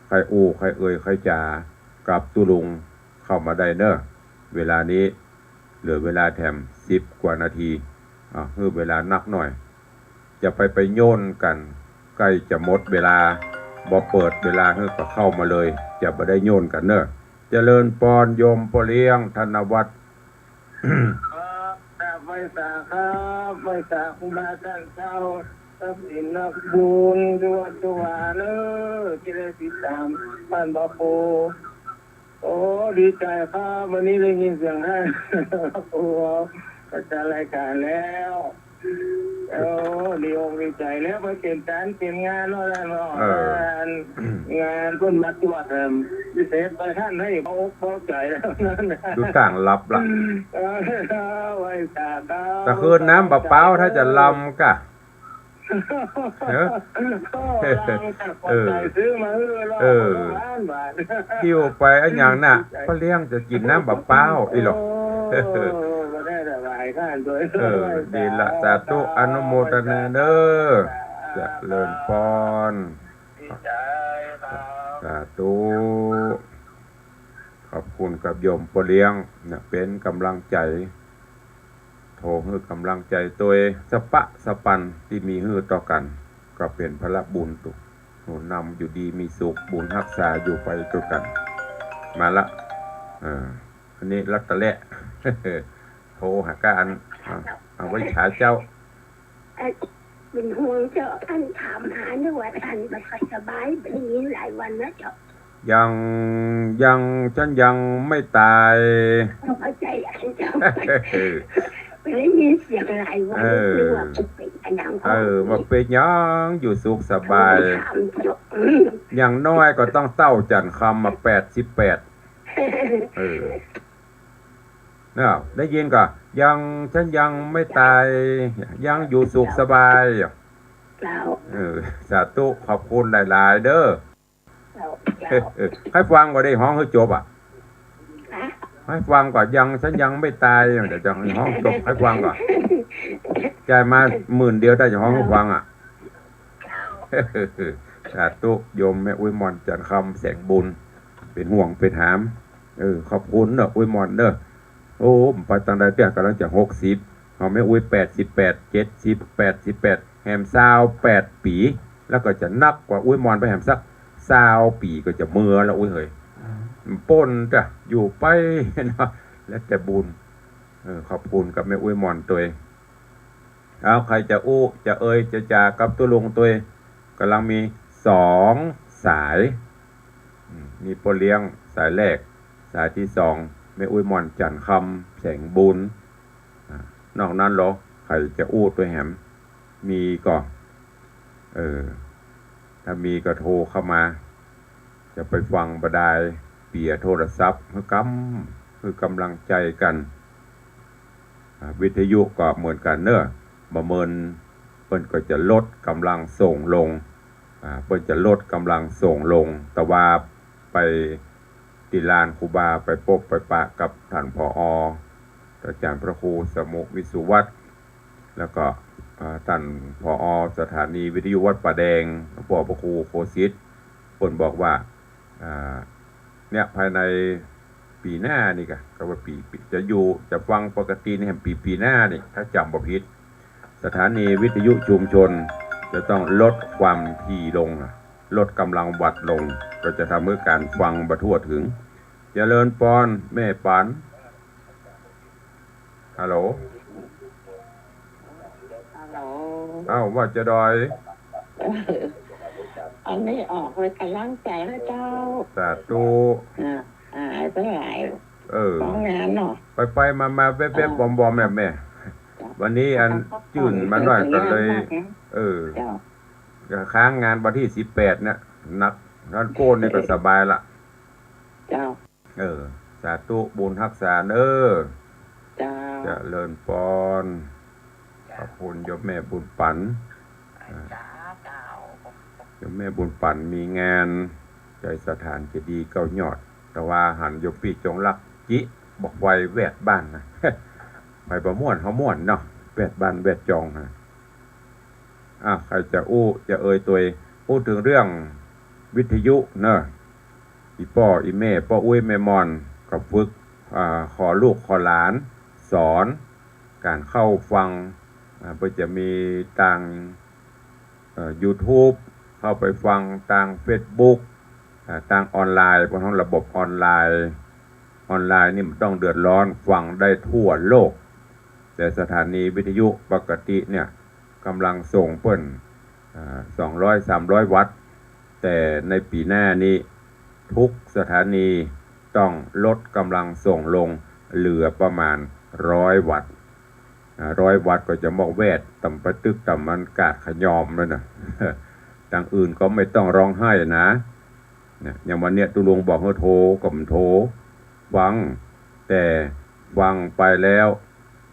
ใครใครจ่ากับตุลุงเข้ามาได้เนอะเวลานี้เหลือเวลาแถม10 กว่านาทีคือเวลานักหน่อยจะไปโยนกันใกล้จะหมดเวลาบ่เปิดเวลาก็เข้ามาเลยจะบ่ได้โยนกันเนอะเจริญปอนโยมพ่อเลี้ยงธนวัฒน์ ไฟสาครับไฟสาคุณบาท่านเจ้าทรัพย์สินนักบุญตัวเนอที่ได้ติดตามบ้านบาปูโอ้ดีใจครับวันนี้ได้ยินเสียงให้โอ้ก็จะรายการแล้วโอ้ดีอกดีใจแล้วไปเป็นงานแล้วงานต้นมัดตรวจพิเศษไปท่านให้พอใจแล้วนั่นดูต่างลับละไว้ตาแต่คืนน้ำเปล่าถ้าจะลำกะซื้อมาคิวไปอันอย่างน่ะพ่อเลี้ยงจะกินน้ำเปล่าอีหรอกดีละสาธุอนุโมทนาเด้อเจริญพรสาธุขอบคุณกับโยมพ่อเลี้ยงนะเป็นกำลังใจโทรให้กำลังใจตัวสปันที่มีฮือต่อกันก็เป็นพระบุญตุหนุนนำอยู่ดีมีสุขบุญรักษาอยู่ไปตัวกันมาละอันนี้รัตะแหละโทรหาการเอาไว้ฉาเจ้าเป็นห่วงเจ้าท่านถามหาด้วยว่าท่านไม่ค่อยสบายเป็นอย่างนี้หลายวันแล้วเจ้าฉันยังไม่ตายเข้าใจอันเจ้าไปได้ยินเสียงหลายวันหรือว่าเป็น อันนั้น ว่าเป็นหยังอยู่สุขสบาย ถามจบ อย่างน้อยก็ต้องเต้าจันคำมา88เนี่ยได้ยินก็ยังฉันยังไม่ตายยังอยู่สุขสบายสาธุขอบคุณหลายๆเด้อให้ฟังก็ได้ห้องให้จบอ่ะให้ฟังก่อนยังฉันยังไม่ตายเดี๋ยวจะห้องจบให้ฟังก่อนจ่ายมา10,000เดียวได้จะห้องให้ฟังอ่ะสาธุโยมแม่อุ้ยมอนจันคำแสงบุญเป็นห่วงเป็นหามขอบคุณเนอะอุ้ยมอนเนอะโอ้ไปตั้งแต่เตี้ยกำลังจะ60เอาแม่อุ้ย88 70 88แฮม28 ปีแล้วก็จะนักกว่าอุ้ยมอนไปแฮมสัก20 ปีก็จะเมื่อแล้วอุ้ยเฮ้ยป้นจ้ะอยู่ไปนะแล้วแต่บุญขอบคุณกับแม่อุ้ยมอนตัวเอาใครจะอู้จะจะจากับตัวลุงตัวกำลังมี2สายมีโปเลี้ยงสายแรกสายที่2แม่อุ้ยมอนจันคำแสงบุญนอกนั้นหรอใครจะอู้ตัวแหมมีก็ถ้ามีก็โทรเข้ามาจะไปฟังบดายเปียโทรศัพท์คือกำลังใจกันวิทยุก็เหมือนกันเนอะประเมินเปิ้นก็จะลดกำลังส่งลงเปิ้นจะลดกำลังส่งลงแต่ว่าไปติลานครูบาไปพบไปปะกับท่านผอ.อาจารย์พระครูสมุวิสุวัฒน์แล้วก็ท่านผอ.สถานีวิทยุวัดป่าแดงหลวงพ่อพระครูโคสิทธิ์เปิ้นบอกว่าเนี่ยภายในปีหน้านี่ก็ว่าปีจะฟังปกติในปีหน้านี่ถ้าจำบ่ผิดสถานีวิทยุชุมชนจะต้องลดความถี่ลงลดกำลังวัดลงก็จะทำให้การฟังบทั่วถึงเจริญพรแม่ปันฮัลโหลว่าจะดอยอันนี้ออกเลยกำลังใจนะเจ้าสาธุเป็นไรของงานเนาะไปมาเว็บๆบอมแม่วันนี้อันจื่นมาหน่อยก็เลยค้างงานวันที่18เนี่ยนักท่านโก้นี่ก็สบายละเจ้าสาธุบุญรักษาจะเลินปอนขอบคุณโยมแม่บุญปันโยมแม่บุญปันมีงานใจสถานจะดีเก้ายอดแต่ว่าหันโยมปีจงรักจิบอกไว้แวดบ้านนะไปประม่วนเขาม่วนเนาะแวดบ้านแวดจองนะใครจะจะตัวพูดถึงเรื่องวิทยุเนอะอีพ่ออีแม่พ่ออุ้ยแม่มอนกับฝึกขอลูกขอหลานสอนการเข้าฟังเพื่อจะมีทางYouTube เข้าไปฟังทาง Facebook ทางออนไลน์เพราะทั้งระบบออนไลน์นี่มันต้องเดือดร้อนฟังได้ทั่วโลกแต่สถานีวิทยุปกติเนี่ยกำลังส่งเพิ่น200-300 วัตต์แต่ในปีหน้านี้ทุกสถานีต้องลดกำลังส่งลงเหลือประมาณ100 วัตต์100 วัตต์ก็จะมอกแวดต่ำประตึกต่ำมันกาดขยอมแล้วนะต่างอื่นก็ไม่ต้องร้องไห้นะอย่างวันเนี้ยตุลุงบอกให้โทรก็มันโทรฟังแต่ฟังไปแล้ว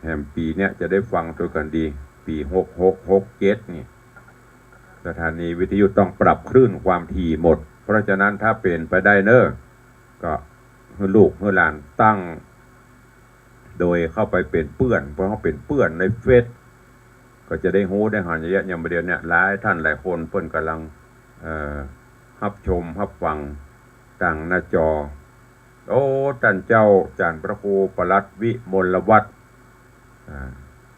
แห่งปีเนี้ยจะได้ฟังตัวกันดีปี6667นี่สถานีวิทยุต้องปรับคลื่นความถี่หมดเพราะฉะนั้นถ้าเป็นไปได้ก็ให้ลูกให้หลานตั้งโดยเข้าไปเป็นเปื้อนเพราะเขาเป็นเปื้อนในเฟซก็จะได้ฮู้ได้หันเยอะอย่างประเดี๋ยวเนี่ยหลายท่านหลายคนเพิ่นกำลังรับชมรับฟังต่างหน้าจอท่านเจ้าจารย์พระครูปลัดวิมลวัฒน์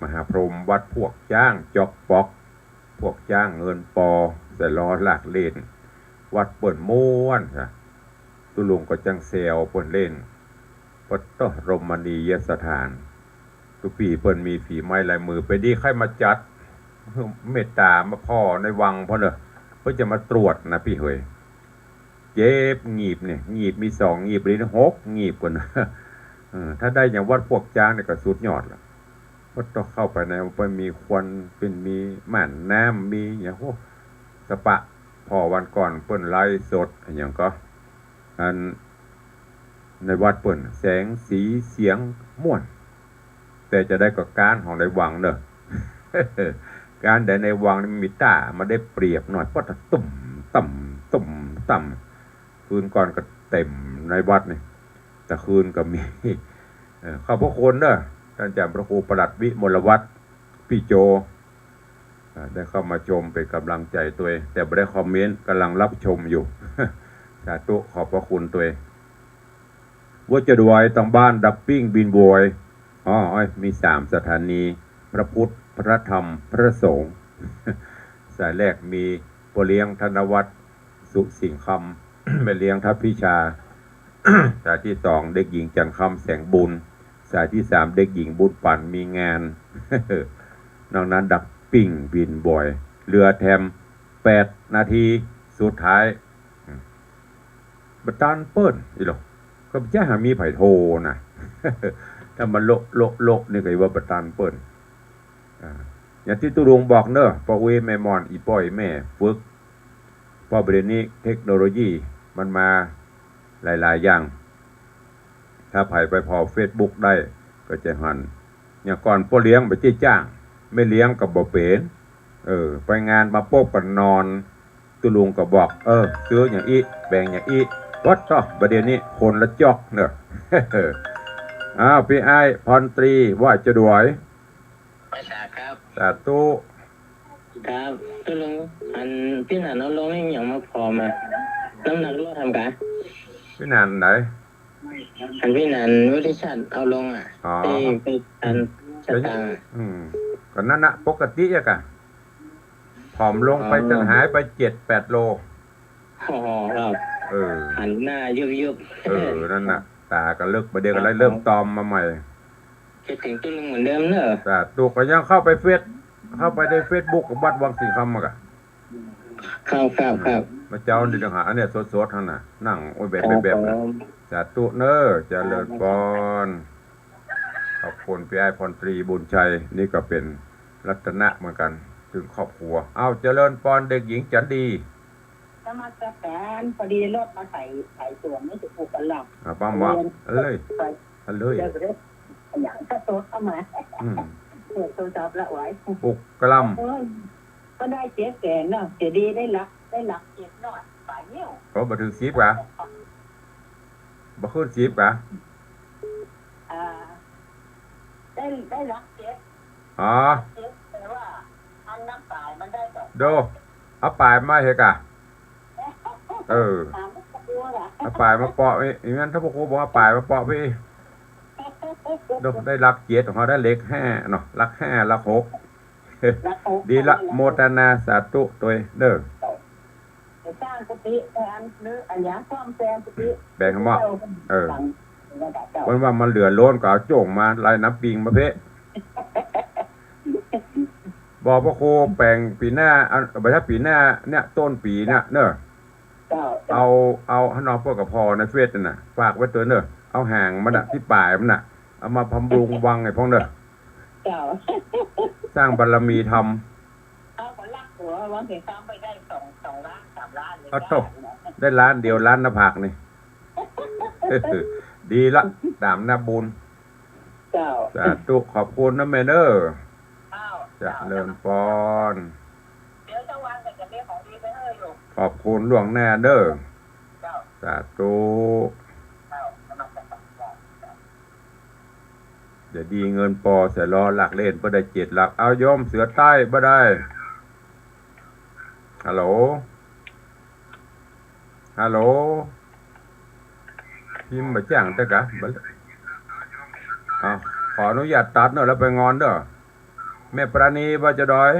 มหาพรหมวัดพวกจ้างจอกปอกพวกจ้างเงินปอแต่ล้อลากเล่นวัดเปิ่นม้วนตุลุงก็จังเซลเปิ่นเล่นวัดต้รมณียสถานทุกปีเปิ่นมีฝีไม้ลายมือไปดีใครมาจัดเมตตามาพ่อในวังพ่อเนอะเพื่อจะมาตรวจนะพี่เฮยเจ็บงีบเนี่ยงีบมี2งีบเลยนะ6งีบกว่านะถ้าได้อย่างวัดพวกจ้างเนี่ยก็สุดยอดละ พอต้องเข้าไปในไปมีควันเป็นมีหม่านน้ำมีอย่างโอ้สปะพอวันก่อนเปิ้นไล่สดอย่างก็อันในวัดเปิ้นแสงสีเสียงม่วนแต่จะได้กับการของในวังเนอะ การแต่ในวังนี่มีตามาได้เปรียบหน่อยเพราะตุ่มต่ำตุ่มต่ำคืนก่อนก็เต็มในวัดนี่แต่คืนก็มี ขอบพระคุณเนอะท่านอาจารย์พระครูประหลัดวิมลวัฒน์พี่โจได้เข้ามาชมเป็นกำลังใจตัวเองแต่ไม่ได้คอมเมนต์กำลังรับชมอยู่ สาธุขอบพระคุณตัวเองว่าจะด้วยต้องบ้านดับปิ้งบินบวยมี3 สถานีพระพุทธพระธรรมพระสงฆ์ สายแรกมีพ่อเลี้ยงธนวัฒน์สุสิงห์คำ แม่เลี้ยงทัพพิชา สายที่ 2เด็กหญิงจันคำแสงบุญสายที่ 3เด็กหญิงบุญปั่นมีงาน นอกนั้นดับปิ้งบินบ่อยเรือแทม8 นาทีสุดท้ายบัตรเปิ้นอีหรอก็จะหามีไผ่โทนะ ถ้ามันโลนี่ก็ว่าบัตรเปิ้นอย่างที่ตุรงบอกเนอะพอเวแม่มอนอีป้อยแม่ฝึกพอประเด็นนี้เทคโนโลยีมันมาหลายๆอย่างถ้าไผ่ไปพอ Facebook ได้ก็จะหันอย่างก่อนพ่อเลี้ยงไปจ้างไม่เลี้ยงกับบ่เป็นไปงานมาโป๊กกันนอนตุลุงก็บอกซื้ออย่างอีแบ่งอย่างอีวัดต่อประเด็นนี้คนละจอกเนอะ พี่ไอ้พรตรีว่าจะด้วยภาษาครับ สาธุ ครับตุลุงอันพี่หนานเอาลงให้อย่างมาพอมาน้ำหนักลดทำกัน พี่นานไหน อันพี่หนานวิทยาศาสตร์เอาลงไปอันสตางค์ก่อนนั้นนะปกติอะกะผอมลงไปจนหายไป7-8 โลครับหันหน้ายุบนั่นน่ะตาก็เลิกประเดี๋ยวก็เริ่มตอมมาใหม่คิดถึงตัวนึงเหมือนเดิมเนอะแต่ตัวก็ยังเข้าไปในเฟซบุ๊กกับวัดวังสิงห์คำมากะครับมาเจ้าดิจังหาอันเนี้ยสดๆท่านน่ะนั่งโอ้ยแบบนะแต่ตัวเนอะเจริญพรขอบคุณพี่ไอ้พรตรีบุญชัยนี่ก็เป็นรัตนะเหมือนกันถึงครอบครัวเจริญพรเด็กหญิงจันดีสมัครการพอดีรถมาใส่ส่วนไม่ถูกผูกกันหรอกป้าว่าเลยอย่างถ้าโต๊ะเข้ามาเปิดโทรศัพท์ละไว้6 กรัมก็ได้เจ๊แก่เนาะเสียดีได้หลัก7หน่อยฝ่ายเนี้ยบ่ถึง10กะบ่ขึ้น10กะได้หลัก7แต่ว่าอันน้ำปลายมันได้โดเอาปลายมาเฮกะเอาปลายมาเปาะอีงั้นถ้าพวกกูบอกว่าปลายมาเปาะพี่ได้หลัก7ของเขาได้เล็ก5เนาะหลัก5หลัก6ดีละโมทนาสาธุตัวเด้อสร้างกุฏิหรืออันยังซ่อมแซมกุฏิแบ่งมาวันว่ามันเหลือล้นก็เอาโจ่งมาลายน้ำปิงมาเพ่บอกพระโคแปลงปีหน้าไปถ้าปีหน้าเนี่ยต้นปีเนี่ยเนอะเอาให้น้องพวกกับพอในเฟซน่ะฝากไว้ตัวเนอะเอาห่างมันที่ป่ายมันน่ะเอามาพำรุงวังไงพ่อเนอะสร้างบารมีธรรมเอาคนรักหัววังเสียงซ้ำไปได้2 ล้าน 3 ล้านเลยได้ล้านเดียวล้านหน้าผากนี่ ดีละตามนาบุญสาธุขอบคุณนะแม่เนอจะเริ่มปอนเดี๋ยวจะวางจะเรียกของดีไปให้อยู่ขอบคุณหลวงแน่เด้อสาธุเดี๋ยวดีเงินปอใส่ล้อหลักเล่นบ่ได้7 หลักเอาย่อมเสือใต้บ่ได้ฮัลโหลพิมพ์มาจ้างแต่กะขออนุญาตตัดเนอะแล้วไปงอนเด้อแม่ปราณีว่าจะดอย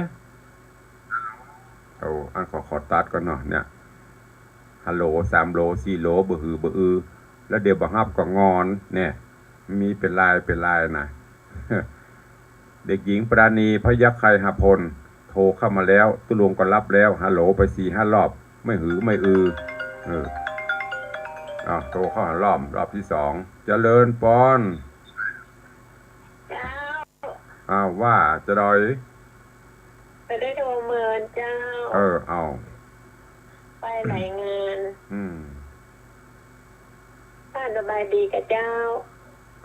อันขอตัดก่อนเนาะเนี่ยฮัลโหล3 โล 4 โลบ่ฮือแล้วเดี๋ยวบ่ฮับก็งอนเนี่ยมีเป็นลายนะ เด็กหญิงปราณีพยัคฆ์ไคหพลโทรเข้ามาแล้วตุลงก็รับแล้วฮัลโหลไป 4-5 รอบไม่หือไม่โทรเข้ารอบที่ 2เจริญปอน อ้าวว่าจะดอย ไปได้โทรเมินเจ้า เอา ไปไหนงาน บ้านสบายดีกับเจ้า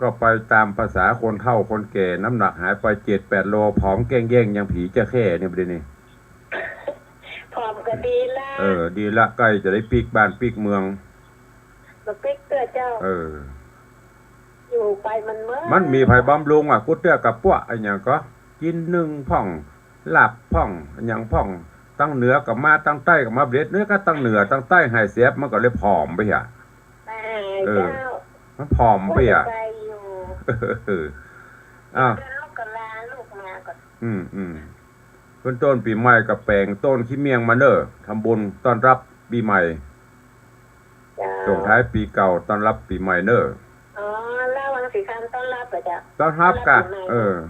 ก็ไปตามภาษาคนเฒ่าคนแก่น้ำหนักหายไป7-8 โลผอมแก้งแย่งยังผีจะแค่เนี่ยประเด็นนี้ พร้อมก็ดีละ ดีละใกล้จะได้ปีกบ้านปีกเมือง มาปิ๊กเตือเจ้า อยู่ไปมันเมื่อ มันมีไผบำรุงกุเตื้อกับพวกอันหยังก็กินหนึ่งพ่องลาบพ่องอันหยังพ่องตั้งเหนือกับมาตั้งใต้กับมาเบรดเนื้อก็ตั้งเหนือตั้งใต้หายเสียบมันก็เลยผอมไปอ่ะ เจ้า มันผอมไปอ่ะ ไปอยู่ อ้าว เดินลูกกับลาลูกมาก่อน เพิ่นต้นปีใหม่กับแปลงต้นขี้เมียงมาเด้อทำบุญต้อนรับปีใหม่ เจ้า ส่งท้ายปีเก่าต้อนรับปีใหม่เด้อ อ๋อแล้ววังสีคำต้อนรับเหรอจ๊ะ ต้อนรับกะ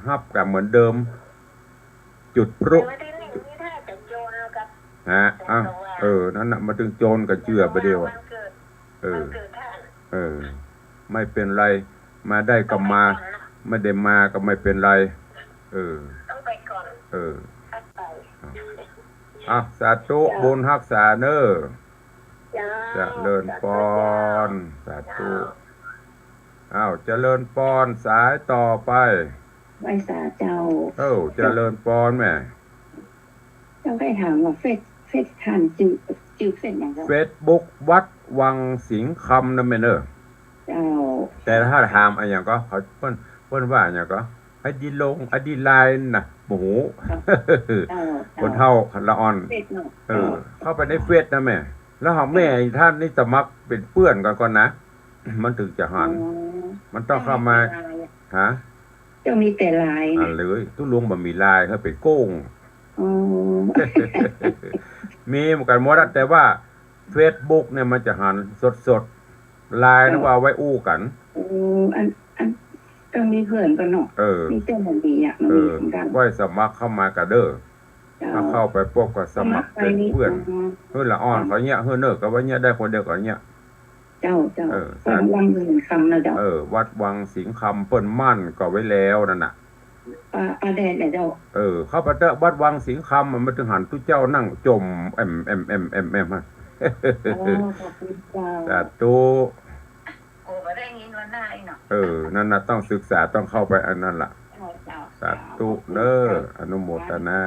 รับกะเหมือนเดิม จุดพลุ วันที่หนึ่งนี่ถ้าจะโยนกับ ฮะนั่นน่ะมาถึงโจรกันเชื่อไปเดียว วันเกิดท่าน ไม่เป็นไรมาได้ก็มาไม่ได้มาก็ไม่เป็นไรต้องไปก่อนทักไป สาธุบุญรักษาเน้อ จ้า เจริญพรสาธุเจริญพรสายต่อไปไหว้สาเจ้าเจริญพรแม่เจ้าใครถามว่าเฟซทานจือเฟซอย่างเจ้า Facebook วัดวังสิงห์คำนั่นแม่เด้อ เจ้า แต่ถ้าถามอันอย่างก็เขาเพิ่นว่าอันอย่างก็ไอ้ดีลงไอ้ดีไลน์น่ะโอ้โหคนเฒ่าละอ่อนเข้าไปในเฟซนะแม่แล้วแม่ท่านนี่สมัครเป็นเพื่อนกันก่อนนะมันถึงจะหันมันต้องเข้ามาฮะ เจ้ามีแต่ไลน์เลยตุ้ลุงบ่มีไลน์เขาไปโกงมีเหมือนกันหมดแต่ว่า Facebook เนี่ยมันจะหันสดๆไลน์นึกว่าไว้อู้กันอันต้องมีเพื่อนกันเนาะมีเจ้าหน้าที่อ่ะมันมีกันไว้สมัครเข้ามาก็เด้อถ้าเข้าไปพวกก็สมัครเป็นเพื่อนเพิ่นละอ่อนเขาเนี่ยเฮ้อเนอก็ว่าเนี่ยได้คนเดียวก็เนี่ยเจ้าวังสิงห์คำนะเจ้าวัดวังสิงห์คำเปิ้นมั่นก็ไว้แล้วนั่นน่ะปลาแดดเจ้าเข้าไปเด้อวัดวังสิงห์คำมันถึงหันตุเจ้านั่งจมฮะสาธุโอ้บ่ได้ยินว่าหน้าอีเนาะนั่นน่ะต้องศึกษาต้องเข้าไปอันนั้นล่ะสาธุเด้ออนุโมทนา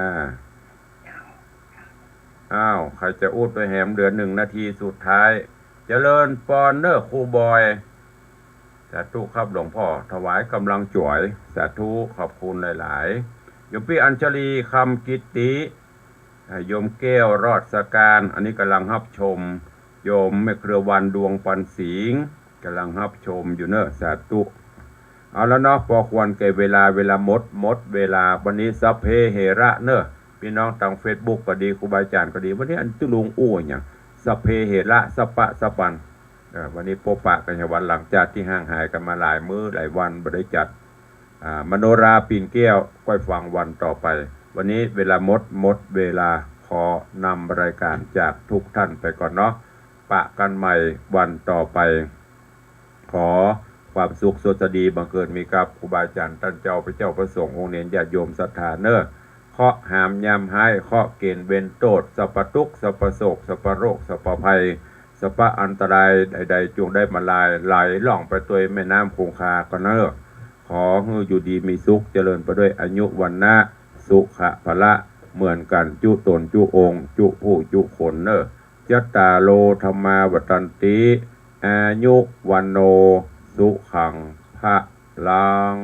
ใครจะอูดไปแหมเดือน1 นาทีสุดท้ายเจริญพรเด้อครูบอยสาธุครับหลวงพ่อถวายกำลังจ่วยสาธุขอบคุณหลายๆโยมพี่อัญชลีคำกิตติโยมแก้วรอดสการอันนี้กำลังรับชมโยมแม่เครือวันดวงปันสิงห์กำลังรับชมอยู่เนอะสาธุเอาแล้วเนาะพอควรแก่เวลาหมดเวลาวันนี้สัพเพเหระเนอะพี่น้องทาง Facebook ก็ดีครูบาอาจารย์ก็ดีวันนี้อันตุลุงอู้อย่างสัพเพเหระสัปปะสัปปันวันนี้พบปะกันวันหลังจากที่ห่างหายกันมาหลายมื้อหลายวันบ่ได้จัดมโนราปีนแก้วค่อยฟังวันต่อไปวันนี้เวลาหมดเวลาขอนำรายการจากทุกท่านไปก่อนเนาะปะกันใหม่วันต่อไปขอความสุขสดดีบังเกิดมีกับครูบาอาจารย์ท่านเจ้าพระเจ้าประสงค์องค์เนรญาติโยมศรัทธาเนอเคาะหามยามหายเคาะเกณฑ์เวนโตดสัพพทุกข์สัพพโศกสัพพโรคสัพพภัยสัพพอันตรายใดๆจงได้มาไหลล่องไปตัวแม่น้ำคงคาก็เนอขอให้อยู่ดีมีสุขเจริญไปด้วยอายุวันนะสุขะพละเหมือนกันจุตนจุองค์จุผู้จุคนเนอจัตตาโลธรรมาวัตันติอายุวันโนสุขังพะลัง